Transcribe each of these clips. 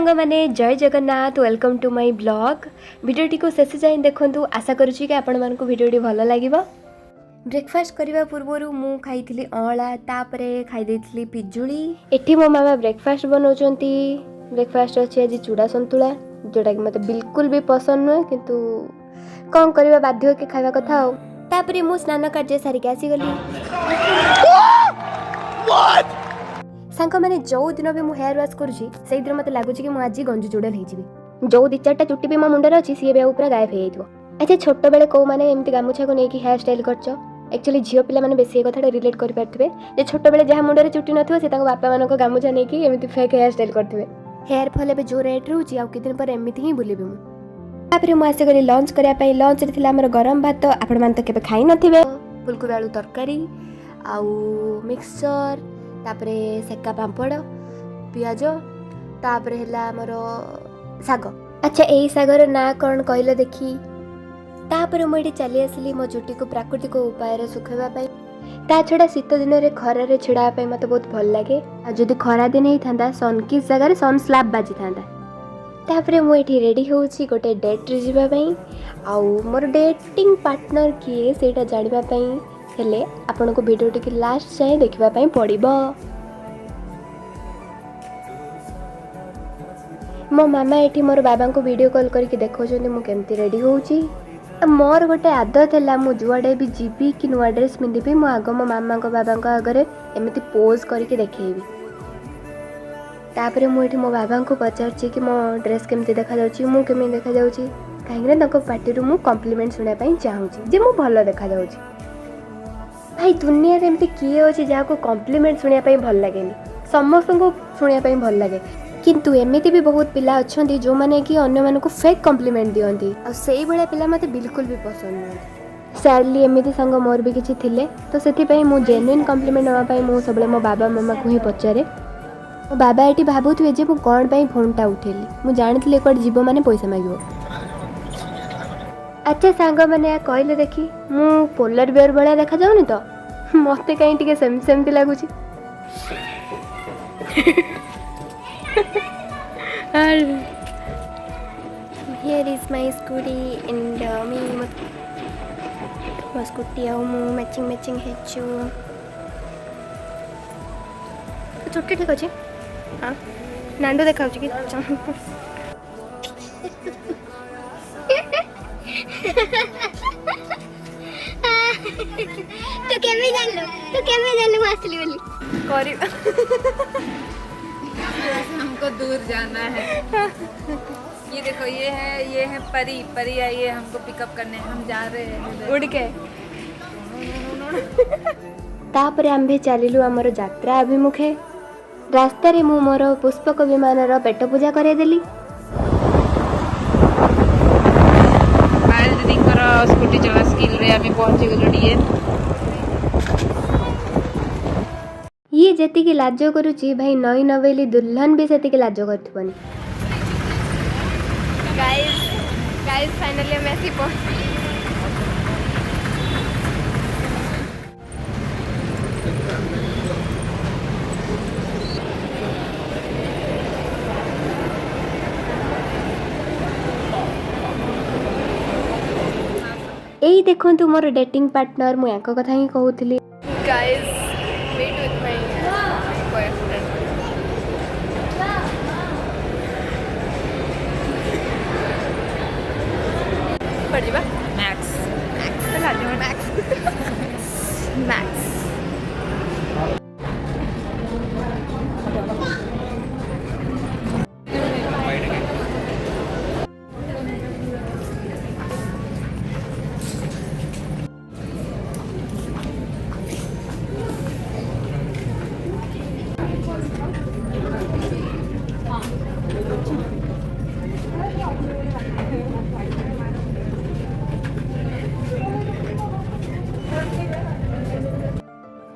सांग मैंने जय Jagannath welcome to my blog वीडियोटी को शेष जाए देखूँ आशा करुँची कि आपण मानक वीडियोटी भल लगे ब्रेकफास्ट करने पूर्वर मु खाई अँला तापर खाई पिजुली एठी मो मामा ब्रेकफास्ट बनाऊँ ब्रेकफास्ट अच्छी आज चूड़ा संतुला जोटा कि मत बिल्कुल भी पसंद नुहे किंतु कौन करवा बाध्य के खावा कथा हो तापर मु स्नान कार्य सारिक आसीगली सांग मैंने जो दिन भी मुझे हेयर वाश करुँची से दिन मत लगुच कि आज गंजु जोड़ल हो जो दी चार्टा चुट्टी भी मो मुंडे अच्छी सी भी पूरा गायब हो जाए। अच्छा छोट बेले कौ मैंने एमती गामुछा को लेकिन हेयर स्टाइल कर एक्चुअली झील पिला मैंने बेसी कथा रिलेट करेंगे छोट बेले जहाँ मुंडे चुट्टी नथिबो से बापा मान गामुछा नहीं एमती फेक हेयर स्टाइल करेंगे हेयर फॉल ए जो रेट रोचे आउ कि दिन पर एमती ही बुलबी मुझे मुझे गली लंच करने लंच रे थिला हमर गरम भात आपण मान तो केबे खाई नथिबे फुलकोबी आलू तरकारी आउ मिक्सचर तापरे सेका पापड़ पियाज तापरे हैला हमर साग। अच्छा एई सागर ना कौन कहले देखी तापरे मुझे चली आसली मो चुट्टी को प्राकृतिक उपाय सुखाइबा पई ता छड़ा शीत दिन रे खरा रे छिड़ा पई मते बहुत भल लागे आ जदी खरा दिन ही थांदा सन की जगह सन स्लैब बाजी थांदा तापरे मु एठी रेडी होउची गोटे डेट रे जिबा पई आउ मोर डेटिंग पार्टनर किए सेटा जानिबा पई हेले आपन को वीडियो टी लास्ट जाए देखिबा पई पड़िबो। मो मामा एठी मोर बाबा को वीडियो कॉल करके देखौछन मु केमती रेडी होउची मोर गोटे आदत है मु जुआडे भी जीबी कि नुआ ड्रेस पिंधिबी मु आग मो मामा को बाबा को आगे एमती पोज करके देखेबी तापरे मु एठी मो बाबा को पचारची कि मो ड्रेस केमती देखा जाउची मु केमती देखा जाउची काहेकि ना तको पार्टी रु मु कॉम्प्लीमेंट सुना पई चाहूची जे मु भलो देखा जाउची भाई दुनिया रे एमती किए अछि जा को कॉम्प्लीमेंट सुनिया पई भल लागेनी समस्त को सुनिया पई भल लागे किंतु एमिति भी बहुत पिला अछंती जो माने कि अन्य माने को फेक कॉम्प्लीमेंट दियंती आ सेही बळे पिला मते बिल्कुल भी पसंद नै सैडली एमिति संग मोर भी किछि थिले तो सेति पई मु जेन्युइन कॉम्प्लीमेंट नवा पई मु सबले मो बाबा मामा को ही पचारे मो बाबा एटी भाबुथुए जे मु कोन पई फोनटा उठेली मु जानिथिले एकड जीव माने पैसा मागिबो। अच्छा सांग मैंने कहले देखी मु पोलर बियर बळा देखा जाउनी तो मते कहीं टिके सेमती लागुची Here is my scooty and me my scooty ଆଉ ମୁଁ ମ୍ୟାଚିଂ ହେଇଛୁ ଛୋଟ ଠିକ୍ ଅଛି ହଁ ନାଣ୍ଡୁ ଦେଖାଉଛି କି ତୁ କେମିତି ଜାଣିଲୁ ମୁଁ ଆସିଲି ବୋଲି କରିବା हमको दूर जाना है। ये देखो ये है परी आई है हमको पिकअप करने हम जा रहे हैं उड़ के तापरे आम्भे चलिलु हमर यात्रा अभिमुखे रास्ता रे मु मोर पुष्पक विमान रो पेट पूजा करे देली पायल दीदी कर स्कूटी चला स्किल रे आमी पहुंची गलुडी ये जेति की लाज करूची भाई नई नवेली दुल्हन भी सेति की लाज करथबनी। गाइस फाइनली हम ऐसी पहुंच एई देखंतु मोर डेटिंग पार्टनर मु याको कथा ही कहूतली guys meet with my boyfriend पड़िबा मैक्स चला जो मैक्स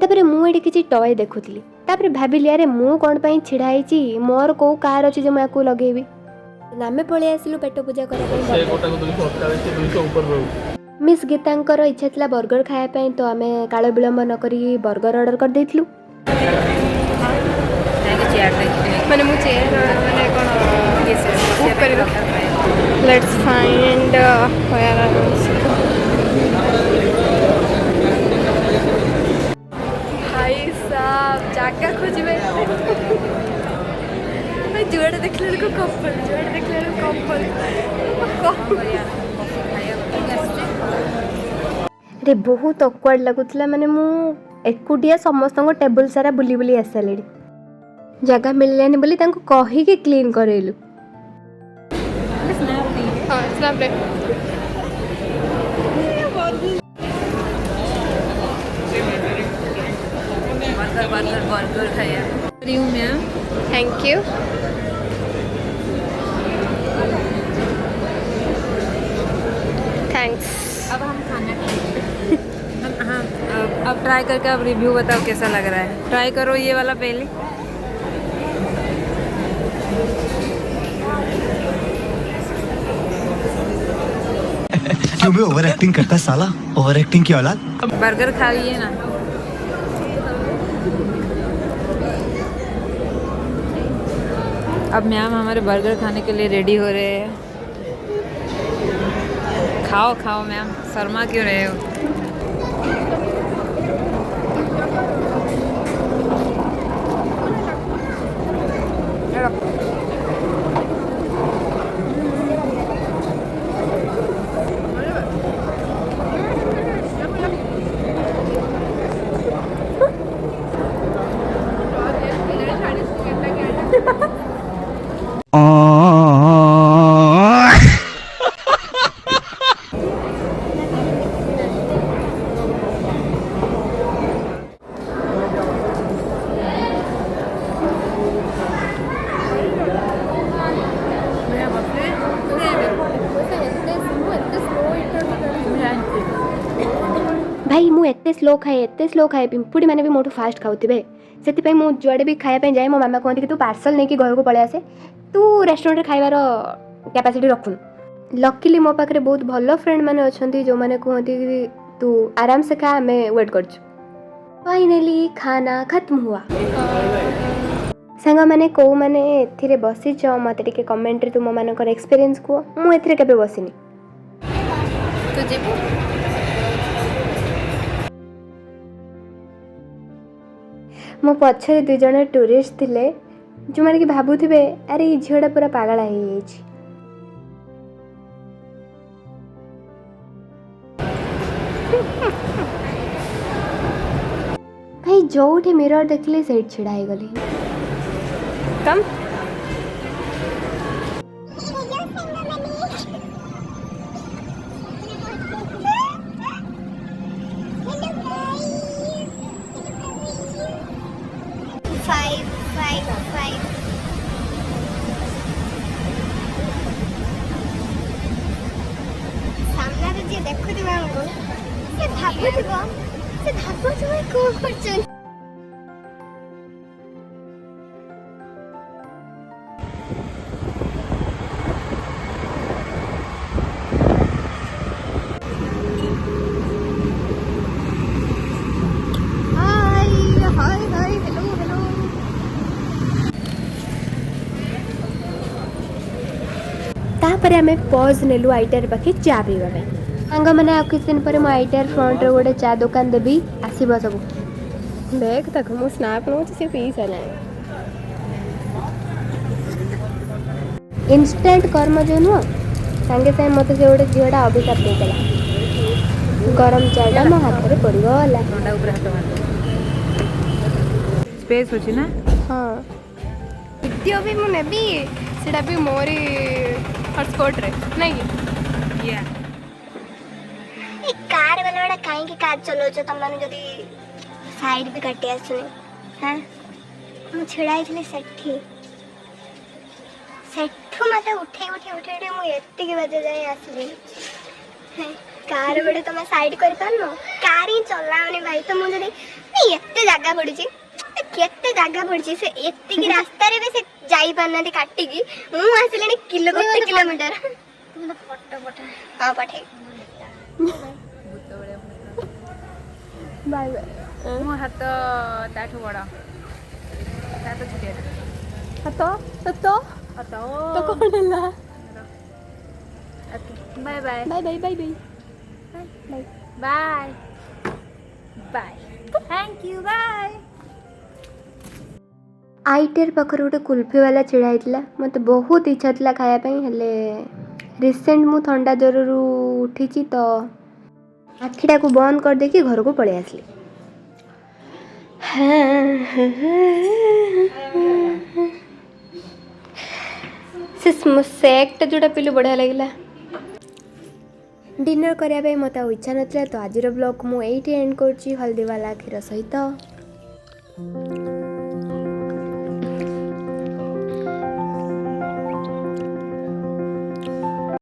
तापरे मु एठी किछि टॉय देखुथली तापरे भाबिली अरे मु कोन पई छिडा आइची मोर को कार अछि जे मैं को लगेबी नामे पळे आसिलु पेट पूजा करे पई से गोटा को 200 ऊपर रहू मिस गीतांकर इच्छा थिला बर्गर खाया पई तो आमे काळ विलंब न करी बर्गर ऑर्डर कर देथिलु माने मु चेयर माने कोन बुक कर लेट्स फाइंड वेयर भाई साहब जागा खोजबे जुआड़े देख ले कम्पल जुआड़े देख ले कम्पल रे बहुत अक्वार्ड लगुला माने मु एकुटिया समस्त टेबल सारा बुली बुली आस सारे जगह मिललानी बोली तांको कही के क्लीन करेलु हां स्नैप ले बर्गर खाया मैम थैंक यू थैंक्स अब हम खाना खाएंगे हाँ अब ट्राई करके अब रिव्यू बताओ कैसा लग रहा है ट्राई करो ये वाला पहले क्यों भी ओवर एक्टिंग करता है साला ओवर एक्टिंग की औलाद बर्गर खा लिए ना अब मैम हमारे बर्गर खाने के लिए रेडी हो रहे हैं खाओ खाओ मैम शर्मा क्यों रहे हो भाई मु एते स्लो खाए पिंपुड़ी माने भी मोठू फास्ट खाउथिबे सेति मु जुआड़े भी खाया पे जाए मो मामा कहती कि तू पार्सल नहीं कि घर को पळे आसे तू रेस्टोरेंट खाइबार कैपेसिटी रखुन लकीली मो पाखरे बहुत भलो फ्रेंड माने अछंती जो माने कहती कि तू आराम से खा मैं वेट करछु फाइनली खाना खत्म हुआ सांग माने को माने एथिरे बसी छ मते टिके कमेंट रे तुम मानकर एक्सपीरियंस को मु एथिरे केबे बसिनी तुझे मो पछरे दुई जण टूरिस्ट थिले जो माने कि भाबुथिबे अरे ई झियोडा पूरा पागला हे जाईछि भाई जोठी मिरर देखले सेट छिड़ा हे गली कम तापर आमे पॉज नेलु आईटीआर पाखे चा पीवा सांग मैंने आ किछ दिन पर मो आईटीआर फ्रंट रे गोटे चा दुकान देबी आसीबो सब देख तक मो स्नैप नो से पी साला इंस्टेंट कर्म जो नो संगे संगे मते से गोटे झियोडा अभिशाप देला गरम चाटा मो हाथ रे पड़ी गला डंडा ऊपर हाथ मार स्पेस होची ना हां वीडियो भी मु नेबी सेटा भी मोरी हॉटस्पॉट रे नहीं या ए कार वाला काहे की कार चलो जो तुम माने जदी साइड भी कटे आसने हां मु छिड़ाई थले सेठी सेठू मते उठे मु एत्ती के बजे जाय आसली कार बड़े तुम साइड कर पानो कार ही चलावने भाई तो मु जदी नहीं एत्ते जगह पड़ी छी केते जगह पड़ी छी से एत्ती की रास्ता रे भी से जाई पाना दे काटी की मु आसले किलोमीटर फोटो पठा हां पठे बाय बाय मो हाथ ताठू बड़ा ता तो छुटिया तो बताओ तो कौन है? Okay bye bye bye bye bye bye bye bye thank you bye. ITR पाखर गोटे कुल्फी वाला छिड़ा होता मत बहुत इच्छा था खायापी हेले रिसेंट मु थंडा ज्वर उठी तो आखिटा को बंद कर देकी घर को पलि आसली। से सेक्टा जोटा पिलु बढ़िया लगे। डिनर करने मत इच्छा नाला तो आज ब्लॉग मुझे एंड कर हल्दी वाला क्षीर सहित।